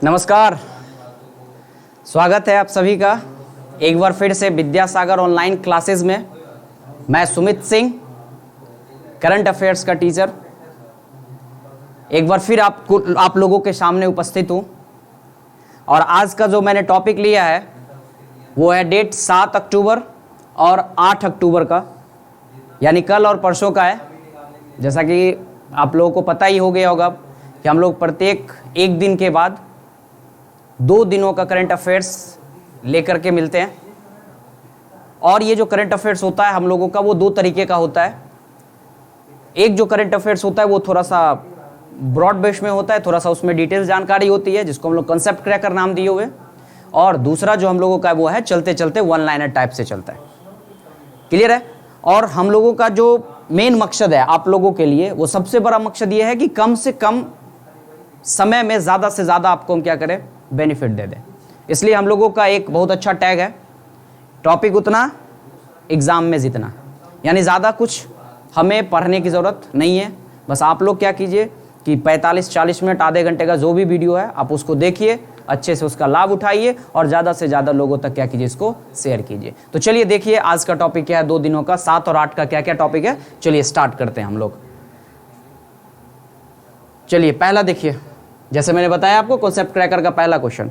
नमस्कार, स्वागत है आप सभी का एक बार फिर से विद्यासागर ऑनलाइन क्लासेस में। मैं सुमित सिंह, करंट अफेयर्स का टीचर, एक बार फिर आप लोगों के सामने उपस्थित हूँ। और आज का जो मैंने टॉपिक लिया है वो है डेट 7 अक्टूबर और 8 अक्टूबर का, यानी कल और परसों का है। जैसा कि आप लोगों को पता ही हो गया होगा कि हम लोग प्रत्येक एक दिन के बाद 2 दिनों का करंट अफेयर्स लेकर के मिलते हैं। और ये जो करंट अफेयर्स होता है हम लोगों का वो 2 तरीके का होता है। एक जो करंट अफेयर्स होता है वो थोड़ा सा ब्रॉड बेस में होता है, थोड़ा सा उसमें डिटेल्स जानकारी होती है जिसको हम लोग कंसेप्ट क्रैकर नाम दिए हुए। और दूसरा जो हम लोगों का वो है चलते चलते वन लाइनर टाइप से चलता है। क्लियर है? और हम लोगों का जो मेन मकसद है आप लोगों के लिए, वो सबसे बड़ा मकसद ये है कि कम से कम समय में ज़्यादा से ज़्यादा आपको हम क्या करें, बेनिफिट दे दें। इसलिए हम लोगों का एक बहुत अच्छा टैग है, टॉपिक उतना एग्ज़ाम में जितना। यानी ज़्यादा कुछ हमें पढ़ने की ज़रूरत नहीं है। बस आप लोग क्या कीजिए कि 45-40 मिनट आधे घंटे का जो भी वीडियो है आप उसको देखिए, अच्छे से उसका लाभ उठाइए और ज़्यादा से ज़्यादा लोगों तक क्या कीजिए, इसको शेयर कीजिए। तो चलिए देखिए आज का टॉपिक क्या है, 2 दिनों का 7 और 8 का क्या क्या टॉपिक है। चलिए स्टार्ट करते हैं हम लोग। चलिए पहला देखिए, जैसे मैंने बताया आपको कॉन्सेप्ट क्रैकर का पहला क्वेश्चन,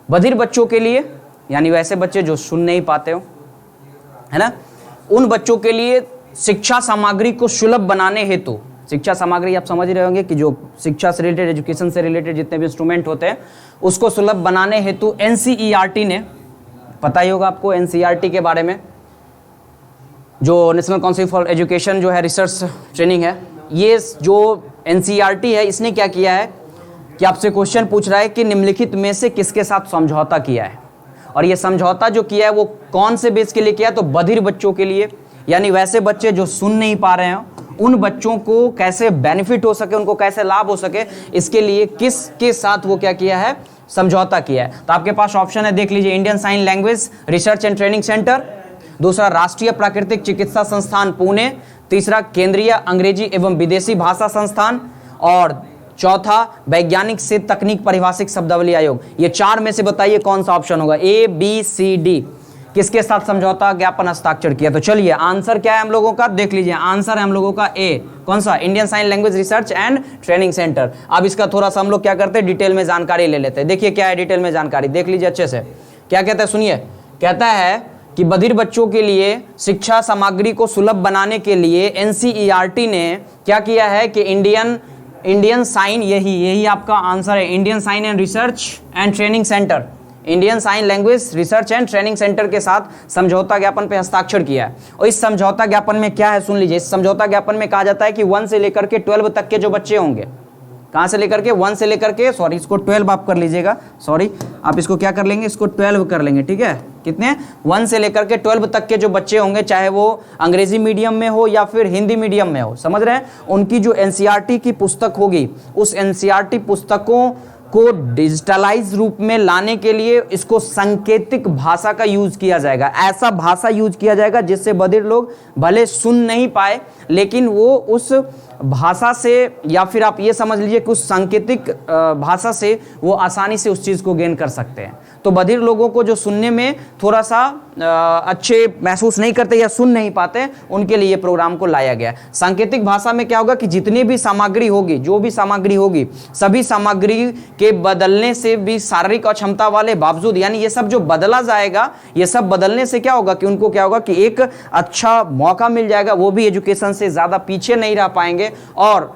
बधिर बच्चों के लिए, यानी वैसे बच्चे जो सुन नहीं पाते हो, है ना, उन बच्चों के लिए शिक्षा सामग्री को सुलभ बनाने हेतु, शिक्षा सामग्री आप समझ रहे होंगे कि जो शिक्षा से रिलेटेड, एजुकेशन से रिलेटेड जितने भी इंस्ट्रूमेंट होते हैं उसको सुलभ बनाने हेतु एनसीईआरटी ने, पता ही होगा आपको एनसीईआरटी के बारे में, जो नेशनल काउंसिल फॉर एजुकेशन जो है रिसर्च ट्रेनिंग है, ये जो एनसीईआरटी है इसने क्या किया है कि आपसे क्वेश्चन पूछ रहा है कि निम्नलिखित में से किसके साथ समझौता किया है। और ये समझौता जो किया है वो कौन से बेस के लिए किया है, तो बधिर बच्चों के लिए, यानी वैसे बच्चे जो सुन नहीं पा रहे हैं उन बच्चों को कैसे बेनिफिट हो सके, उनको कैसे लाभ हो सके, इसके लिए किसके साथ वो क्या किया है, समझौता किया है। तो आपके पास ऑप्शन है, देख लीजिए, Indian sign language research and training centre, दूसरा राष्ट्रीय प्राकृतिक चिकित्सा संस्थान पुणे, तीसरा केंद्रीय अंग्रेजी एवं विदेशी भाषा संस्थान, और चौथा वैज्ञानिक से तकनीक परिभाषिक शब्दावली आयोग। ये 4 में से बताइए कौन सा ऑप्शन होगा, ए बी सी डी, किसके साथ समझौता ज्ञापन हस्ताक्षर किया। तो चलिए आंसर क्या है हम लोगों का, देख लीजिए आंसर है हम लोगों का ए, कौन सा, Indian sign language research and training centre. अब इसका थोड़ा सा हम लोग क्या करते हैं, डिटेल में जानकारी ले लेते हैं। देखिए क्या है डिटेल में जानकारी, देख लीजिए अच्छे से। क्या कहता है सुनिए, कहता है कि बधिर बच्चों के लिए शिक्षा सामग्री को सुलभ बनाने के लिए एनसीईआरटी ने क्या किया है कि इंडियन साइन, यही आपका आंसर है, Indian sign and research and training centre, Indian sign language research and training centre के साथ समझौता ज्ञापन पे हस्ताक्षर किया है। और इस समझौता ज्ञापन में क्या है सुन लीजिए, इस समझौता ज्ञापन में कहा जाता है कि 1 से लेकर के 12 तक के जो बच्चे होंगे, कहाँ से लेकर के, 1 से लेकर के, सॉरी इसको 12 आप कर लीजिएगा, सॉरी आप इसको क्या कर लेंगे, इसको 12 कर लेंगे, ठीक है। कितने, 1 से लेकर के 12 तक के जो बच्चे होंगे, चाहे वो अंग्रेजी मीडियम में हो या फिर हिंदी मीडियम में हो, समझ रहे हैं, उनकी जो एनसीईआरटी की पुस्तक होगी, उस एनसीईआरटी पुस्तकों को डिजिटलाइज रूप में लाने के लिए इसको सांकेतिक भाषा का यूज किया जाएगा। ऐसा भाषा यूज किया जाएगा जिससे बधिर लोग भले सुन नहीं पाए लेकिन वो उस भाषा से, या फिर आप ये समझ लीजिए कि उस सांकेतिक भाषा से वो आसानी से उस चीज़ को गेन कर सकते हैं। तो बधिर लोगों को जो सुनने में थोड़ा सा अच्छे महसूस नहीं करते या सुन नहीं पाते, उनके लिए प्रोग्राम को लाया गया। सांकेतिक भाषा में क्या होगा कि जितनी भी सामग्री होगी, जो भी सामग्री होगी, सभी सामग्री के बदलने से भी शारीरिक अक्षमता वाले बावजूद, यानी ये सब जो बदला जाएगा, ये सब बदलने से क्या होगा कि उनको क्या होगा कि एक अच्छा मौका मिल जाएगा, वो भी एजुकेशन से ज़्यादा पीछे नहीं रह पाएंगे और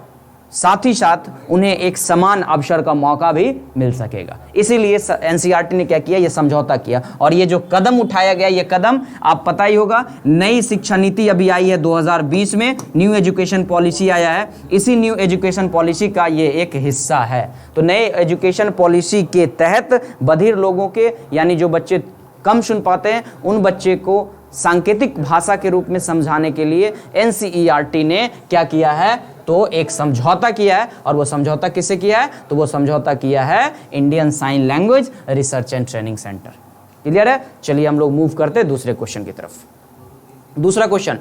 साथ ही साथ उन्हें एक समान अवसर का मौका भी मिल सकेगा। इसीलिए एनसीईआरटी ने क्या किया, ये समझौता किया। और ये जो कदम उठाया गया, ये कदम आप पता ही होगा, नई शिक्षा नीति अभी आई है 2020 में, न्यू एजुकेशन पॉलिसी आया है, इसी न्यू एजुकेशन पॉलिसी का ये एक हिस्सा है। तो नए एजुकेशन पॉलिसी के तहत बधिर लोगों के, यानी जो बच्चे कम सुन पाते हैं, उन बच्चे को सांकेतिक भाषा के रूप में समझाने के लिए एनसीईआरटी ने क्या किया है, तो एक समझौता किया है। और वो समझौता किससे किया है, तो वो समझौता किया है Indian sign language research and training centre. Clear है? चलिए हम लोग मूव करते हैं दूसरे क्वेश्चन की तरफ। दूसरा क्वेश्चन,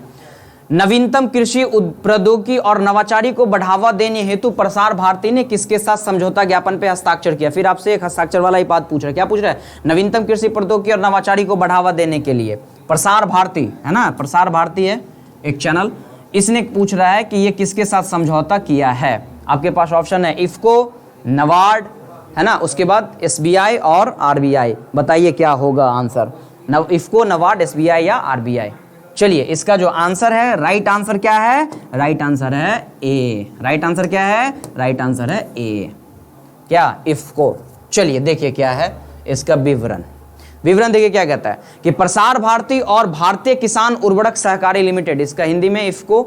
नवीनतम कृषि प्रौद्योगिकी और नवाचारी को बढ़ावा देने हेतु प्रसार भारती ने किसके साथ समझौता ज्ञापन पे हस्ताक्षर किया? फिर आपसे एक हस्ताक्षर वाला ही बात पूछ रहा है। क्या पूछ रहा है? नवीनतम कृषि प्रौद्योगिकी और नवाचारी को बढ़ावा देने के लिए प्रसार भारती है ना, प्रसार भारती है एक चैनल, इसने पूछ रहा है कि ये किसके साथ समझौता किया है। आपके पास ऑप्शन है इफको, नबार्ड, है ना, उसके बाद एसबीआई और आरबीआई। बताइए क्या होगा आंसर? इफको, नबार्ड, एसबीआई या आरबीआई? चलिए इसका जो आंसर है, राइट आंसर क्या है? राइट आंसर है ए। राइट आंसर क्या है? राइट आंसर है ए। क्या? इफको। चलिए देखिए क्या है इसका विवरण। विवरण देखिए क्या कहता है कि प्रसार भारती और भारतीय किसान उर्वरक सहकारी लिमिटेड, इसका हिंदी में इफको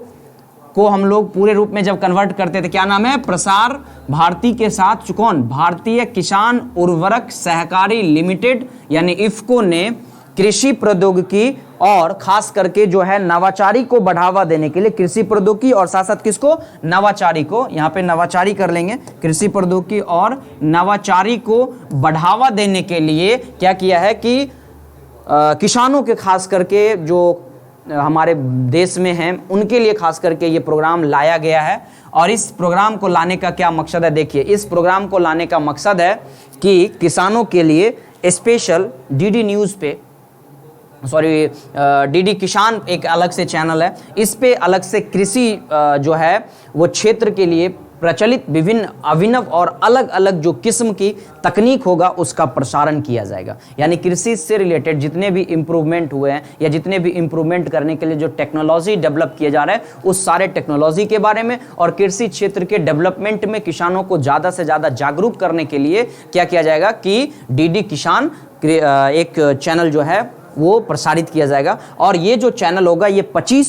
को हम लोग पूरे रूप में जब कन्वर्ट करते थे क्या नाम है? प्रसार भारती के साथ कौन? भारतीय किसान उर्वरक सहकारी लिमिटेड यानी इफको ने कृषि प्रौद्योगिकी और खास करके जो है नवाचारी को बढ़ावा देने के लिए, कृषि प्रौद्योगिकी और साथ साथ किसको? नवाचारी को, यहाँ पे नवाचारी कर लेंगे, कृषि प्रौद्योगिकी और नवाचारी को बढ़ावा देने के लिए क्या किया है कि किसानों के खास करके जो हमारे देश में हैं उनके लिए खास करके ये प्रोग्राम लाया गया है। और इस प्रोग्राम को लाने का क्या मकसद है? देखिए इस प्रोग्राम को लाने का मकसद है कि किसानों के लिए स्पेशल डीडी न्यूज़ पे, सॉरी डीडी किसान एक अलग से चैनल है, इस पे अलग से कृषि जो है वो क्षेत्र के लिए प्रचलित विभिन्न अभिनव और अलग अलग जो किस्म की तकनीक होगा उसका प्रसारण किया जाएगा। यानी कृषि से रिलेटेड जितने भी इम्प्रूवमेंट हुए हैं या जितने भी इम्प्रूवमेंट करने के लिए जो टेक्नोलॉजी डेवलप किए जा रहे हैं उस सारे टेक्नोलॉजी के बारे में और कृषि क्षेत्र के डेवलपमेंट में किसानों को ज़्यादा से ज़्यादा जागरूक करने के लिए क्या किया जाएगा कि डीडी किसान एक चैनल जो है वो प्रसारित किया जाएगा। और ये जो चैनल होगा ये 25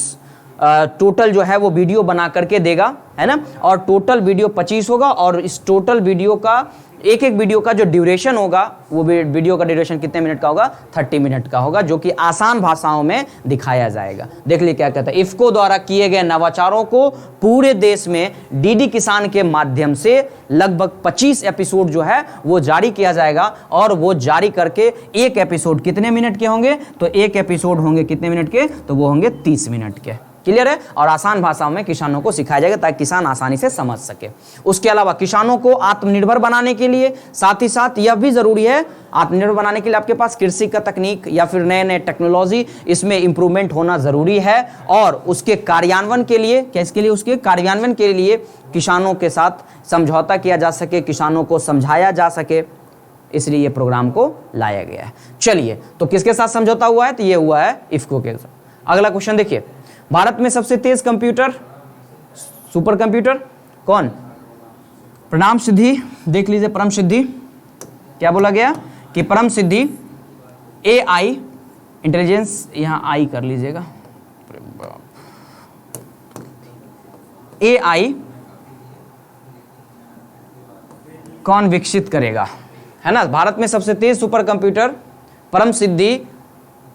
टोटल जो है वो वीडियो बना करके देगा, है ना, और टोटल वीडियो 25 होगा। और इस टोटल वीडियो का एक एक वीडियो का जो ड्यूरेशन होगा वो वीडियो का ड्यूरेशन कितने मिनट का होगा? 30 मिनट का होगा, जो कि आसान भाषाओं में दिखाया जाएगा। देख लीजिए क्या कहता है, इफको द्वारा किए गए नवाचारों को पूरे देश में डीडी किसान के माध्यम से लगभग 25 एपिसोड जो है वो जारी किया जाएगा। और वो जारी करके एक एपिसोड कितने मिनट के होंगे? तो एक एपिसोड होंगे कितने मिनट के? तो वो होंगे 30 मिनट के। क्लियर है? और आसान भाषाओं में किसानों को सिखाया जाएगा ताकि किसान आसानी से समझ सके। उसके अलावा किसानों को आत्मनिर्भर बनाने के लिए साथ ही साथ यह भी जरूरी है, आत्मनिर्भर बनाने के लिए आपके पास कृषि का तकनीक या फिर नए नए टेक्नोलॉजी इसमें इंप्रूवमेंट होना जरूरी है। और उसके कार्यान्वयन के लिए, क्या इसके लिए? उसके कार्यान्वयन के लिए किसानों के साथ समझौता किया जा सके, किसानों को समझाया जा सके, इसलिए ये प्रोग्राम को लाया गया है। चलिए तो किसके साथ समझौता हुआ है? तो ये हुआ है इफको के साथ। अगला क्वेश्चन देखिए, भारत में सबसे तेज कंप्यूटर सुपर कंप्यूटर कौन? परम सिद्धि। देख लीजिए परम सिद्धि क्या बोला गया कि परम सिद्धि AI इंटेलिजेंस, यहां आई कर लीजिएगा, AI कौन विकसित करेगा, है ना। भारत में सबसे तेज सुपर कंप्यूटर परम सिद्धि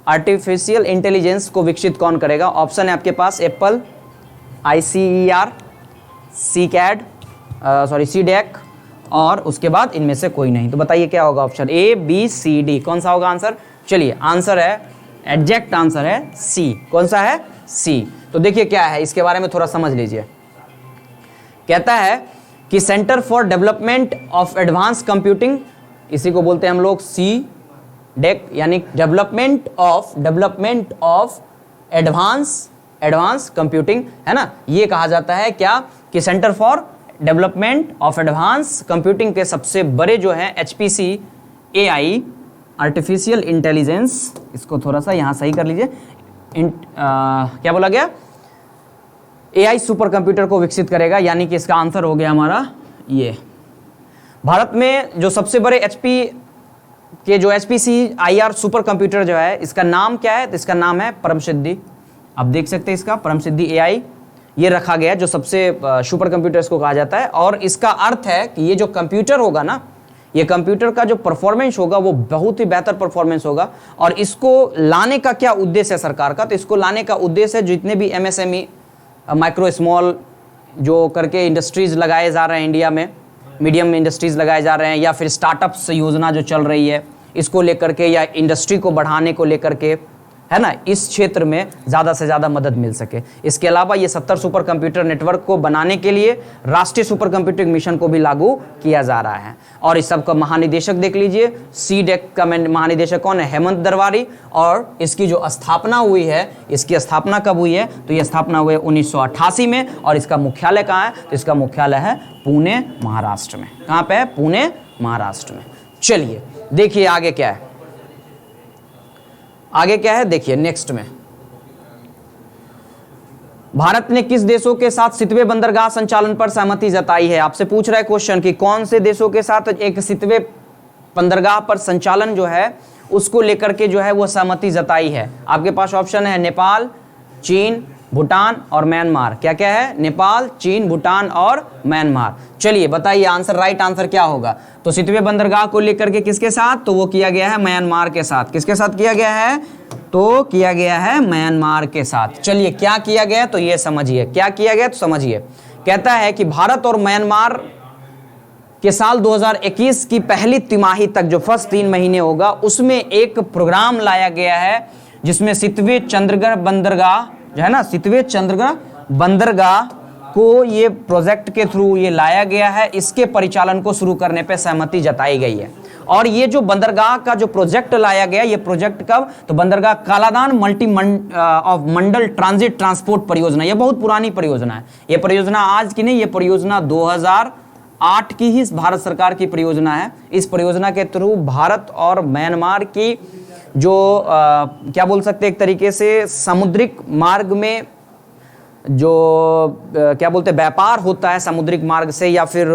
आर्टिफिशियल इंटेलिजेंस को विकसित कौन करेगा? ऑप्शन है आपके पास एप्पल, ICER, CCAD, CDEC और उसके बाद इनमें से कोई नहीं। तो बताइए क्या होगा? ऑप्शन ABCD कौन सा होगा आंसर? चलिए आंसर है, एग्जैक्ट आंसर है C। कौन सा है? C। तो देखिए क्या है इसके बारे में थोड़ा समझ लीजिए। कहता है कि centre for development of advance computing, इसी को बोलते हैं हम लोग CDEC, यानी डेवलपमेंट ऑफ एडवांस कंप्यूटिंग, है ना। ये कहा जाता है क्या कि centre for development of advance computing के सबसे बड़े जो है HPC AI आर्टिफिशियल इंटेलिजेंस, इसको थोड़ा सा यहां सही कर लीजिए, क्या बोला गया? AI सुपर कंप्यूटर को विकसित करेगा, यानी कि इसका आंसर हो गया हमारा ये। भारत में जो सबसे बड़े HP के जो HPC/IR सुपर कंप्यूटर जो है इसका नाम क्या है? तो इसका नाम है परम सिद्धि। आप देख सकते हैं इसका परम सिद्धि AI ये रखा गया जो सबसे सुपर कंप्यूटर इसको कहा जाता है। और इसका अर्थ है कि ये जो कंप्यूटर होगा ना, ये कंप्यूटर का जो परफॉर्मेंस होगा वो बहुत ही बेहतर परफॉर्मेंस होगा। और इसको लाने का क्या उद्देश्य है सरकार का? तो इसको लाने का उद्देश्य है जितने भी MSME माइक्रो स्मॉल जो करके इंडस्ट्रीज लगाए जा रहे हैं इंडिया में, मीडियम इंडस्ट्रीज लगाए जा रहे हैं, या फिर स्टार्टअप्स योजना जो चल रही है इसको लेकर के, या इंडस्ट्री को बढ़ाने को लेकर के, है ना, इस क्षेत्र में ज़्यादा से ज़्यादा मदद मिल सके। इसके अलावा ये 70 सुपर कंप्यूटर नेटवर्क को बनाने के लिए राष्ट्रीय सुपर कंप्यूटिंग मिशन को भी लागू किया जा रहा है। और इस सब का महानिदेशक देख लीजिए, सीडेक का महानिदेशक कौन है, हेमंत दरबारी। और इसकी जो स्थापना हुई है, इसकी स्थापना कब हुई है, तो ये स्थापना हुई है 1988 में। और इसका मुख्यालय कहाँ है, तो इसका मुख्यालय है पुणे महाराष्ट्र में। कहाँ पे है, पुणे महाराष्ट्र में। चलिए देखिए आगे क्या है, आगे क्या है देखिए नेक्स्ट में। भारत ने किस देशों के साथ सितवे बंदरगाह संचालन पर सहमति जताई है। आपसे पूछ रहा है क्वेश्चन कि कौन से देशों के साथ एक सितवे बंदरगाह पर संचालन जो है उसको लेकर के जो है वो सहमति जताई है। आपके पास ऑप्शन है नेपाल, चीन, भूटान और म्यांमार। क्या क्या है, नेपाल, चीन, भूटान और म्यांमार। चलिए बताइए आंसर, राइट आंसर क्या होगा। तो सितवे बंदरगाह को लेकर के किसके साथ, तो वो किया गया है म्यांमार के साथ। किसके साथ किया गया है, तो किया गया है म्यांमार के साथ। चलिए क्या किया गया तो ये समझिए, क्या किया गया तो समझिए। कहता है कि भारत और म्यांमार के साल 2021 की पहली तिमाही तक जो फर्स्ट 3 महीने होगा उसमें एक प्रोग्राम लाया गया है जिसमें सितवे चंद्रगढ़ बंदरगाह जो है ना, सितवे चंद्रगढ़ बंदरगाह को ये प्रोजेक्ट के थ्रू ये लाया गया है। इसके परिचालन को शुरू करने पे सहमति जताई गई है। और ये जो बंदरगाह का जो प्रोजेक्ट लाया गया, ये प्रोजेक्ट कब, तो बंदरगाह कालादान मल्टी मंडल ट्रांजिट ट्रांसपोर्ट परियोजना। ये बहुत पुरानी परियोजना है। ये परियोजना आज की नहीं, ये परियोजना 2008 की ही भारत सरकार की परियोजना है। इस परियोजना के थ्रू भारत और म्यांमार की जो क्या बोल सकते हैं, एक तरीके से समुद्रिक मार्ग में जो क्या बोलते हैं व्यापार होता है समुद्रिक मार्ग से या फिर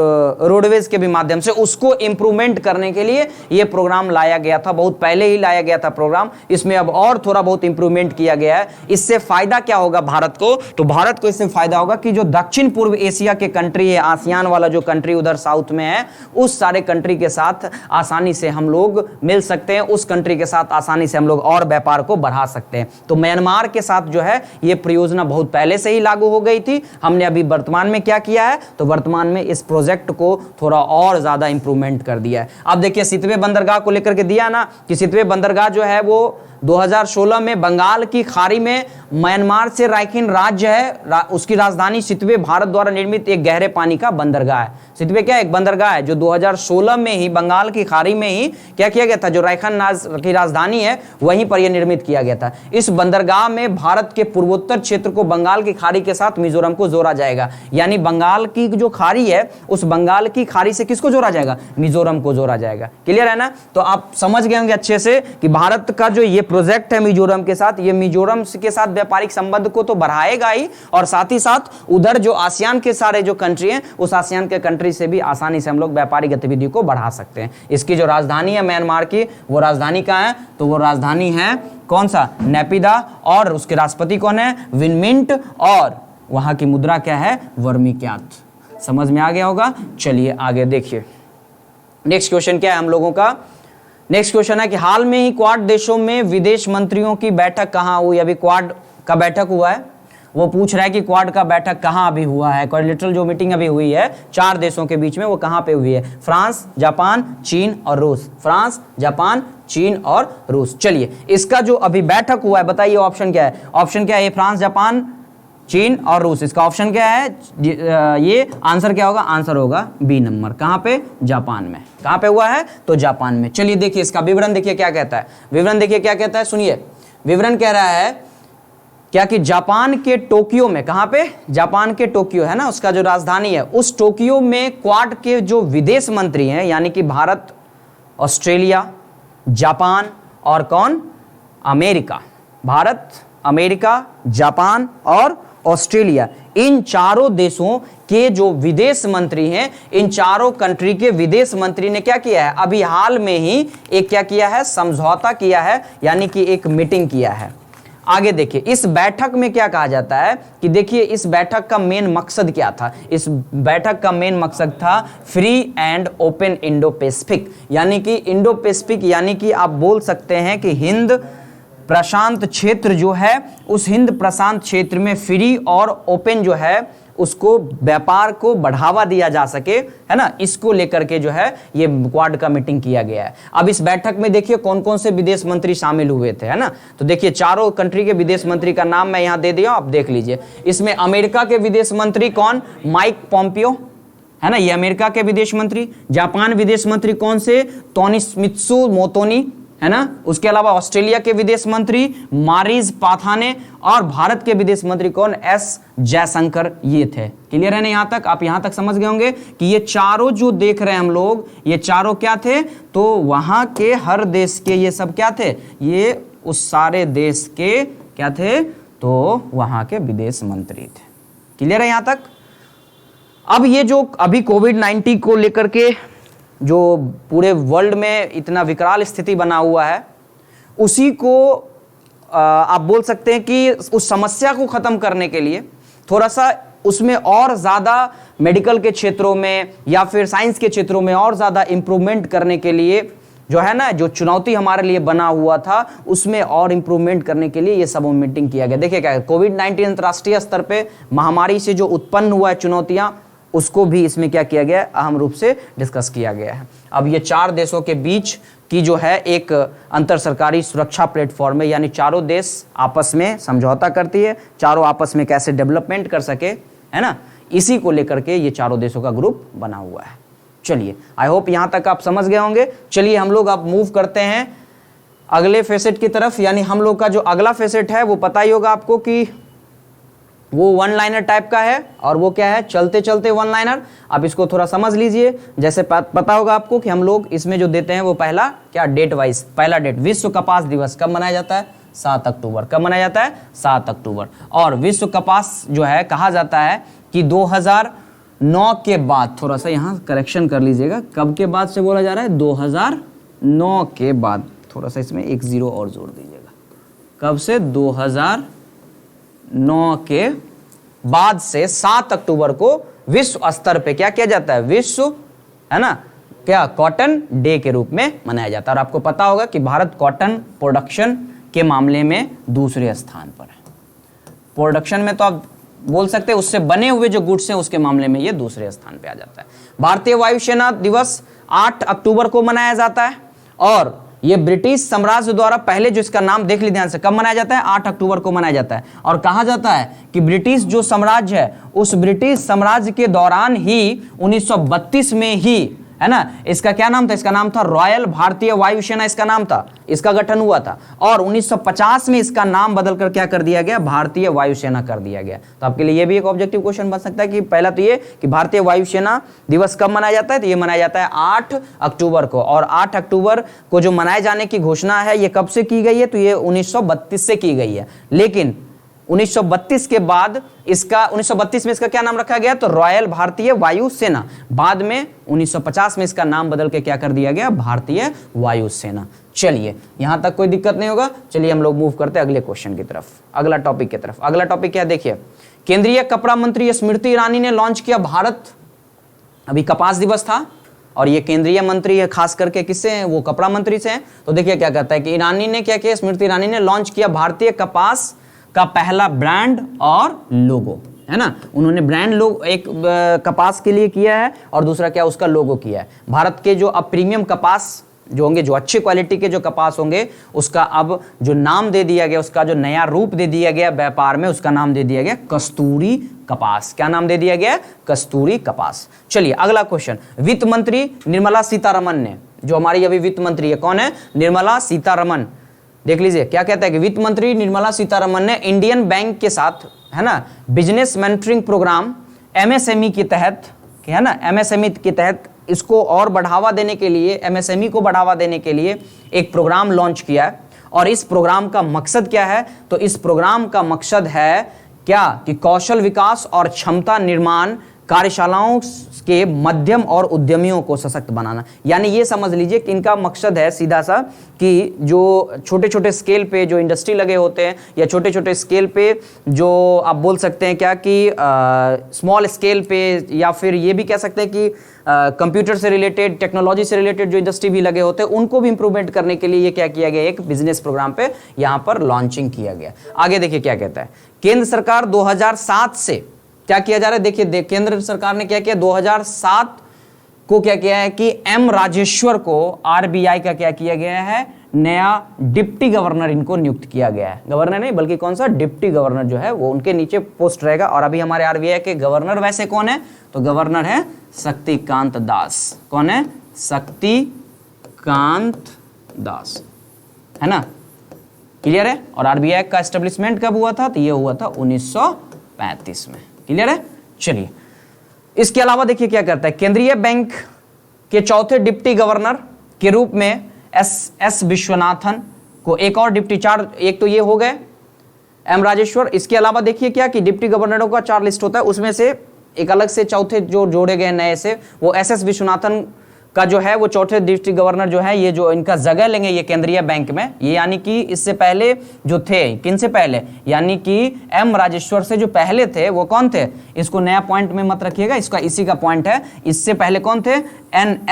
रोडवेज के भी माध्यम से, उसको इंप्रूवमेंट करने के लिए ये प्रोग्राम लाया गया था। बहुत पहले ही लाया गया था प्रोग्राम, इसमें अब और थोड़ा बहुत इंप्रूवमेंट किया गया है। इससे फायदा क्या होगा भारत को, तो भारत को इससे फायदा होगा कि जो दक्षिण पूर्व एशिया के कंट्री है, आसियान वाला जो कंट्री उधर साउथ में है, उस सारे कंट्री के साथ आसानी से हम लोग मिल सकते हैं। उस कंट्री के साथ आसानी से हम लोग और व्यापार को बढ़ा सकते हैं। तो म्यांमार के साथ जो है ये परियोजना बहुत पहले से ही लागू हो गई थी। हमने अभी वर्तमान में क्या किया है, तो वर्तमान में इस प्रोजेक्ट को थोड़ा और ज्यादा इंप्रूवमेंट कर दिया है। अब देखिए सितवे बंदरगाह को लेकर के दिया ना कि सितवे बंदरगाह जो है वो 2016 में बंगाल की खाड़ी में म्यांमार से राइखिन राज्य है, उसकी राजधानी सितवे भारत द्वारा निर्मित एक गहरे पानी का बंदरगाह है। सितवे क्या एक बंदरगाह है जो 2016 में ही बंगाल की खाड़ी में ही क्या किया गया था, जो राइखिन की राजधानी है वहीं पर यह निर्मित किया गया था। इस बंदरगाह में भारत के पूर्वोत्तर क्षेत्र को बंगाल की खाड़ी के साथ मिजोरम को जोड़ा जाएगा। यानी बंगाल की जो खाड़ी है उस बंगाल की खाड़ी से किसको जोड़ा जाएगा, मिजोरम को जोड़ा जाएगा। क्लियर है ना। तो आप समझ गए होंगे अच्छे से कि भारत का जो ये प्रोजेक्ट है मिजोरम के साथ, ये मिजोरम के साथ व्यापारिक संबंध को तो बढ़ाएगा ही, और साथ ही साथ उधर जो आसियान के सारे जो कंट्री हैं उस आसियान के कंट्री से भी आसानी से हम लोग व्यापारिक गतिविधि को बढ़ा सकते हैं। इसकी जो राजधानी है म्यांमार की, वो राजधानी कहाँ है, तो वो राजधानी है कौन सा, नेपिदा, और उसके राष्ट्रपति कौन है, विन मिंट, और वहां की मुद्रा क्या है, वर्मी क्यात। समझ में आ गया होगा। चलिए आगे देखिए नेक्स्ट क्वेश्चन क्या है हम लोगों का। नेक्स्ट क्वेश्चन है कि हाल में ही क्वाड देशों में विदेश मंत्रियों की बैठक कहां हुई। अभी क्वाड का बैठक हुआ है, वो पूछ रहा है कि क्वाड का बैठक कहां अभी हुआ है। क्वाड्रिलेटरल जो मीटिंग अभी हुई है 4 देशों के बीच में, वो कहां पे हुई है, फ्रांस, जापान, चीन और रूस। फ्रांस, जापान, चीन और रूस। चलिए इसका जो अभी बैठक हुआ है बताइए ऑप्शन क्या है। ऑप्शन क्या है, फ्रांस, जापान, चीन और रूस। इसका ऑप्शन क्या है, ये आंसर क्या होगा, आंसर होगा बी नंबर। कहां पे, जापान में। कहां पे हुआ है, तो जापान में। चलिए देखिए इसका विवरण देखिए क्या कहता है। विवरण देखिए क्या कहता है, सुनिए। विवरण कह रहा है क्या कि जापान के टोक्यो में, कहां पे, जापान के टोक्यो है ना, उसका जो राजधानी है, उस टोक्यो में क्वाड के जो विदेश मंत्री हैं, यानी कि भारत, ऑस्ट्रेलिया, जापान और कौन, अमेरिका। भारत, अमेरिका, जापान और ऑस्ट्रेलिया, इन चारों देशों के जो विदेश मंत्री हैं, इन चारों कंट्री के विदेश मंत्री ने क्या किया है, अभी हाल में ही एक क्या किया है, समझौता किया है, यानी कि एक मीटिंग किया है। आगे देखिए इस बैठक में क्या कहा जाता है कि देखिए इस बैठक का मेन मकसद क्या था। इस बैठक का मेन मकसद था free and open Indo Pacific, यानी कि इंडो पैसिफिक, यानी कि आप बोल सकते हैं कि हिंद प्रशांत क्षेत्र जो है, उस हिंद प्रशांत क्षेत्र में फ्री और ओपन जो है उसको व्यापार को बढ़ावा दिया जा सके, है ना, इसको लेकर के जो है ये क्वाड का मीटिंग किया गया है। अब इस बैठक में देखिए कौन कौन से विदेश मंत्री शामिल हुए थे, है ना। तो देखिए चारों कंट्री के विदेश मंत्री का नाम मैं यहां दे दिया, आप देख लीजिए। इसमें अमेरिका के विदेश मंत्री कौन, माइक पॉम्पियो, है ना, ये अमेरिका के विदेश मंत्री। जापान विदेश मंत्री कौन से, तोनिमित्सु मोटोगी, है ना। उसके अलावा ऑस्ट्रेलिया के विदेश मंत्री मारिस पाथाने, और भारत के विदेश मंत्री कौन, एस जयशंकर, ये थे। क्लियर है ना यहां तक, आप यहां तक समझ गए होंगे कि ये चारों जो देख रहे हैं हम लोग, ये चारों क्या थे, तो वहां के हर देश के ये सब क्या थे, ये उस सारे देश के क्या थे, तो वहां के विदेश मंत्री थे। क्लियर है यहां तक। अब ये जो अभी कोविड-19 को लेकर के जो पूरे वर्ल्ड में इतना विकराल स्थिति बना हुआ है, उसी को आप बोल सकते हैं कि उस समस्या को खत्म करने के लिए थोड़ा सा उसमें और ज़्यादा मेडिकल के क्षेत्रों में या फिर साइंस के क्षेत्रों में और ज़्यादा इम्प्रूवमेंट करने के लिए जो है ना, जो चुनौती हमारे लिए बना हुआ था, उसमें और इम्प्रूवमेंट करने के लिए ये सब मीटिंग किया गया। देखिए क्या है, कोविड-19 अंतर्राष्ट्रीय स्तर पे महामारी से जो उत्पन्न हुआ है चुनौतियां, उसको भी इसमें क्या किया गया, अहम रूप से डिस्कस किया गया है। अब ये चार देशों के बीच की जो है एक अंतर सरकारी सुरक्षा प्लेटफॉर्म है, यानी चारों देश आपस में समझौता करती है, चारों आपस में कैसे डेवलपमेंट कर सके, है ना, इसी को लेकर के ये चारों देशों का ग्रुप बना हुआ है। चलिए, आई होप यहां तक आप समझ गए होंगे। चलिए हम लोग अब मूव करते हैं अगले फेसेट की तरफ, यानी हम लोग का जो अगला फेसेट है वो पता ही होगा आपको कि वो वन लाइनर टाइप का है, और वो क्या है, चलते चलते वन लाइनर। आप इसको थोड़ा समझ लीजिए। जैसे पता होगा आपको कि हम लोग इसमें जो देते हैं वो पहला क्या, डेट वाइज, पहला डेट विश्व कपास दिवस कब मनाया जाता है, 7 अक्टूबर। कब मनाया जाता है, 7 अक्टूबर। और विश्व कपास जो है कहा जाता है कि 2009 के बाद, थोड़ा सा यहाँ करेक्शन कर लीजिएगा, कब के बाद से बोला जा रहा है, 2009 के बाद, थोड़ा सा इसमें एक जीरो और जोड़ दीजिएगा, कब से, 2009 के बाद से 7 अक्टूबर को विश्व स्तर पे क्या किया जाता है, विश्व, है ना, क्या, कॉटन डे के रूप में मनाया जाता है। और आपको पता होगा कि भारत कॉटन प्रोडक्शन के मामले में दूसरे स्थान पर है। प्रोडक्शन में तो आप बोल सकते हैं उससे बने हुए जो गुड्स हैं उसके मामले में ये दूसरे स्थान पे आ जाता है। भारतीय वायुसेना दिवस 8 अक्टूबर को मनाया जाता है, और ये ब्रिटिश साम्राज्य द्वारा पहले जो इसका नाम देख लीजिए ध्यान से, कब मनाया जाता है, 8 अक्टूबर को मनाया जाता है। और कहा जाता है कि ब्रिटिश जो साम्राज्य है, उस ब्रिटिश साम्राज्य के दौरान ही 1932 में ही, है ना, इसका क्या नाम था, इसका नाम था रॉयल भारतीय वायुसेना, इसका नाम था, इसका गठन हुआ था। और 1950 में इसका नाम बदलकर क्या कर दिया गया, भारतीय वायुसेना कर दिया गया। तो आपके लिए ये भी एक ऑब्जेक्टिव क्वेश्चन बन सकता है कि पहला तो ये कि भारतीय वायुसेना दिवस कब मनाया जाता है, तो ये मनाया जाता है 8 अक्टूबर को। और 8 अक्टूबर को जो मनाए जाने की घोषणा है ये कब से की गई है, तो ये 1932 से की गई है। लेकिन 1932 के बाद इसका, 1932 में इसका क्या नाम रखा गया, तो रॉयल भारतीय वायु सेना। बाद में 1950 में इसका नाम बदल के क्या कर दिया गया, भारतीय वायु सेना। चलिए, यहां तक कोई दिक्कत नहीं होगा। चलिए हम लोग मूव करते हैं अगले क्वेश्चन की तरफ, अगला टॉपिक की तरफ। अगला टॉपिक क्या, देखिए, केंद्रीय कपड़ा मंत्री स्मृति ईरानी ने लॉन्च किया भारत, अभी कपास दिवस था, और ये केंद्रीय मंत्री है, खास करके किससे हैं, वो कपड़ा मंत्री से हैं। तो देखिए क्या कहता है कि ईरानी ने क्या किया, स्मृति ईरानी ने लॉन्च किया भारतीय कपास का पहला ब्रांड और लोगो, है ना। उन्होंने ब्रांड लोग एक कपास के लिए किया है, और दूसरा क्या, उसका लोगो किया है। भारत के जो अब प्रीमियम कपास जो होंगे, जो अच्छी क्वालिटी के जो कपास होंगे, उसका अब जो नाम दे दिया गया, उसका जो नया रूप दे दिया गया व्यापार में, उसका नाम दे दिया गया कस्तूरी कपास। क्या नाम दे दिया गया, कस्तूरी कपास। चलिए अगला क्वेश्चन, वित्त मंत्री निर्मला सीतारमण ने, जो हमारी अभी वित्त मंत्री है, कौन है, निर्मला सीतारमण। देख लीजिए क्या कहता है कि वित्त मंत्री निर्मला सीतारमण ने इंडियन बैंक के साथ, है ना, बिजनेस मेंटरिंग प्रोग्राम एमएसएमई के तहत, है ना, एमएसएमई के तहत इसको और बढ़ावा देने के लिए, एमएसएमई को बढ़ावा देने के लिए एक प्रोग्राम लॉन्च किया है। और इस प्रोग्राम का मकसद क्या है, तो इस प्रोग्राम का मकसद है क्या, कि कौशल विकास और क्षमता निर्माण कार्यशालाओं के मध्यम और उद्यमियों को सशक्त बनाना। यानी ये समझ लीजिए कि इनका मकसद है सीधा सा कि जो छोटे छोटे स्केल पे जो इंडस्ट्री लगे होते हैं, या छोटे छोटे स्केल पे जो आप बोल सकते हैं क्या कि स्मॉल स्केल पे, या फिर ये भी कह सकते हैं कि कंप्यूटर से रिलेटेड, टेक्नोलॉजी से रिलेटेड जो इंडस्ट्री भी लगे होते हैं, उनको भी इंप्रूवमेंट करने के लिए ये क्या किया गया, एक बिजनेस प्रोग्राम पे यहाँ पर लॉन्चिंग किया गया। आगे देखिए क्या कहता है, केंद्र सरकार 2007 से क्या किया जा रहा है, देखिए केंद्र सरकार ने क्या किया, 2007 को क्या किया है कि एम राजेश्वर को आरबीआई का क्या किया गया है, नया डिप्टी गवर्नर इनको नियुक्त किया गया है। गवर्नर नहीं बल्कि कौन सा, डिप्टी गवर्नर जो है वो उनके नीचे पोस्ट रहेगा। और अभी हमारे आरबीआई के गवर्नर वैसे कौन है, तो गवर्नर है शक्तिकांत दास। कौन है, शक्तिकांत दास, है ना, क्लियर है। और आरबीआई का एस्टेब्लिशमेंट कब हुआ था, तो ये हुआ था 1935 में, क्लियर है। चलिए इसके अलावा देखिए क्या करता है, केंद्रीय बैंक के चौथे डिप्टी गवर्नर के रूप में एस विश्वनाथन को एक और डिप्टी, चार, एक तो ये हो गए एम राजेश्वर। इसके अलावा देखिए क्या कि डिप्टी गवर्नरों का 4 लिस्ट होता है, उसमें से एक अलग से चौथे जो जोड़े गए नए से, वो एस विश्वनाथन का जो है वो चौथे डिप्टी गवर्नर जो है, ये जो इनका जगह लेंगे ये केंद्रीय बैंक में। ये यानी कि इससे पहले जो थे, किन से पहले, यानी कि एम राजेश्वर से जो पहले थे वो कौन थे, इसको नया पॉइंट में मत रखिएगा, इसका इसी का पॉइंट है। इससे पहले कौन थे,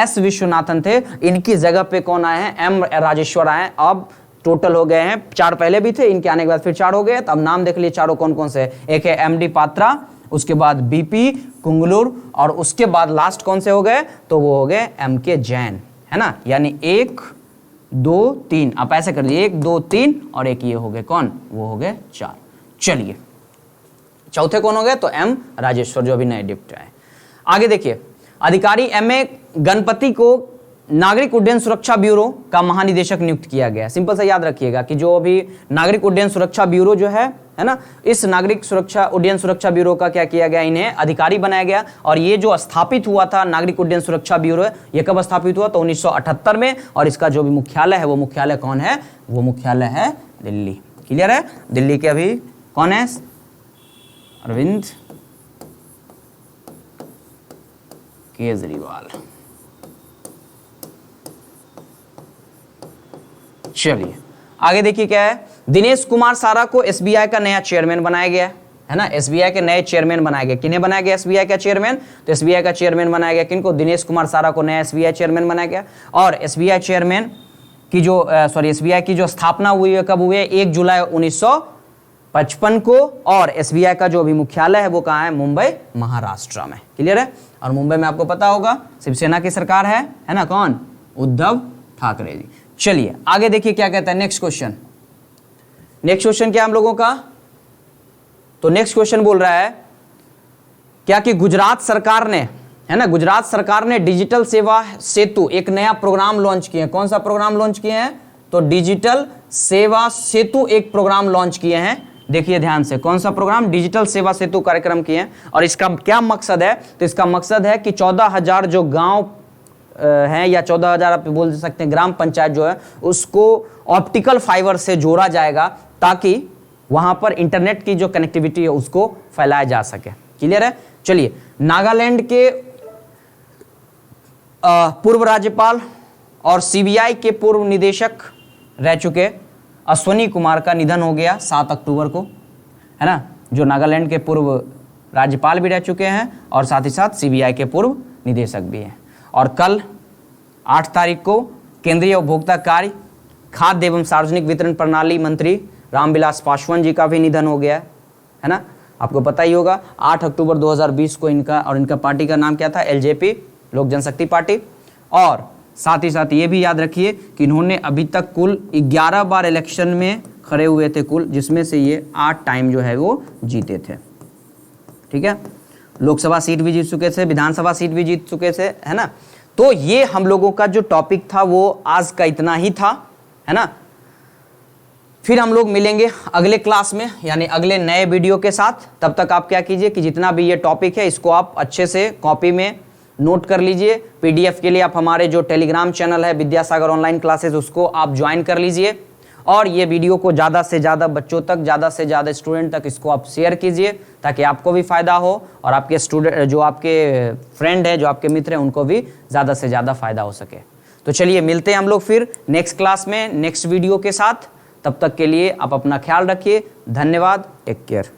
एस विश्वनाथन थे, इनकी जगह पे कौन आए हैं, एम राजेश्वर आए। अब टोटल हो गए हैं 4 पहले भी थे, इनके आने के बाद फिर 4 हो गए। तो अब नाम देख लिए चारों कौन कौन से, एक है एमडी पात्रा, उसके बाद बीपी कुंगलुर, और उसके बाद लास्ट कौन से हो गए, तो वो हो गए एमके जैन, है ना। यानी 1 2 3, आप ऐसे कर लीजिए 1 2 3 और एक ये हो गए कौन, वो हो गए 4। चलिए चौथे कौन हो गए, तो एम राजेश्वर जो अभी नए डिप्टी आए। आगे देखिए, अधिकारी एमए गणपति को नागरिक उड्डयन सुरक्षा ब्यूरो का महानिदेशक नियुक्त किया गया। सिंपल सा याद रखिएगा कि जो अभी नागरिक उड्डयन सुरक्षा ब्यूरो जो है ना, इस नागरिक सुरक्षा उड्डयन सुरक्षा ब्यूरो का क्या किया गया, इन्हें अधिकारी बनाया गया। और ये जो स्थापित हुआ था नागरिक उड्डयन सुरक्षा ब्यूरो, ये कब स्थापित हुआ, तो 1978 में। और इसका जो भी मुख्यालय है वो मुख्यालय कौन है, वो मुख्यालय है दिल्ली, क्लियर है। दिल्ली के अभी कौन है, अरविंद केजरीवाल। चलिए आगे देखिए क्या है, दिनेश कुमार सारा को एसबीआई का नया चेयरमैन बनाया गया है ना। एसबीआई के नए चेयरमैन बनाया गया, किन्हें बनाया गया एसबीआई का चेयरमैन, तो एसबीआई का चेयरमैन बनाया गया किनको, दिनेश कुमार सारा को नया एसबीआई चेयरमैन बनाया गया। और एसबीआई चेयरमैन की जो एसबीआई की जो स्थापना हुई है कब हुई है, 1 जुलाई 1955 को। और एसबीआई का जो अभी मुख्यालय है वो कहाँ है, मुंबई महाराष्ट्र में, क्लियर है। और मुंबई में आपको पता होगा शिवसेना की सरकार है ना, कौन, उद्धव ठाकरे जी। चलिए आगे देखिए क्या कहता है नेक्स्ट क्वेश्चन। नेक्स्ट क्वेश्चन क्या हम लोगों का, तो नेक्स्ट क्वेश्चन बोल रहा है क्या कि गुजरात सरकार ने, है ना, गुजरात सरकार ने डिजिटल सेवा सेतु एक नया प्रोग्राम लॉन्च किए हैं। कौन सा प्रोग्राम लॉन्च किए हैं, तो डिजिटल सेवा सेतु एक प्रोग्राम लॉन्च किए हैं। देखिए ध्यान से, कौन सा प्रोग्राम, डिजिटल सेवा सेतु कार्यक्रम किए हैं। और इसका क्या मकसद है, तो इसका मकसद है कि 14,000 जो गांव हैं या 14,000 आप बोल सकते हैं ग्राम पंचायत जो है, उसको ऑप्टिकल फाइबर से जोड़ा जाएगा ताकि वहां पर इंटरनेट की जो कनेक्टिविटी है उसको फैलाया जा सके, क्लियर है। चलिए, नागालैंड के पूर्व राज्यपाल और सीबीआई के पूर्व निदेशक रह चुके अश्वनी कुमार का निधन हो गया 7 अक्टूबर को, है ना, जो नागालैंड के पूर्व राज्यपाल भी रह चुके हैं और साथ ही साथ सीबीआई के पूर्व निदेशक भी हैं। और कल 8 तारीख को केंद्रीय उपभोक्ता कार्य, खाद्य एवं सार्वजनिक वितरण प्रणाली मंत्री रामविलास पासवान जी का भी निधन हो गया है ना, आपको पता ही होगा। 8 अक्टूबर 2020 को इनका पार्टी का नाम क्या था, एलजेपी, लोक जनशक्ति पार्टी। और साथ ही साथ ये भी याद रखिए कि इन्होंने अभी तक कुल 11 बार इलेक्शन में खड़े हुए थे कुल, जिसमें से ये 8 टाइम जो है वो जीते थे, ठीक है। लोकसभा सीट भी जीत चुके थे, विधानसभा सीट भी जीत चुके थे, है ना। तो ये हम लोगों का जो टॉपिक था वो आज का इतना ही था, है ना। फिर हम लोग मिलेंगे अगले क्लास में, यानी अगले नए वीडियो के साथ। तब तक आप क्या कीजिए कि जितना भी ये टॉपिक है इसको आप अच्छे से कॉपी में नोट कर लीजिए। पीडीएफ के लिए आप हमारे जो टेलीग्राम चैनल है विद्यासागर ऑनलाइन क्लासेस, उसको आप ज्वाइन कर लीजिए। और ये वीडियो को ज़्यादा से ज़्यादा बच्चों तक, ज़्यादा से ज़्यादा स्टूडेंट तक इसको आप शेयर कीजिए, ताकि आपको भी फ़ायदा हो और आपके स्टूडेंट, जो आपके फ्रेंड हैं, जो आपके मित्र हैं, उनको भी ज़्यादा से ज़्यादा फ़ायदा हो सके। तो चलिए मिलते हैं हम लोग फिर नेक्स्ट क्लास में नेक्स्ट वीडियो के साथ। तब तक के लिए आप अपना ख्याल रखिए। धन्यवाद, टेक केयर।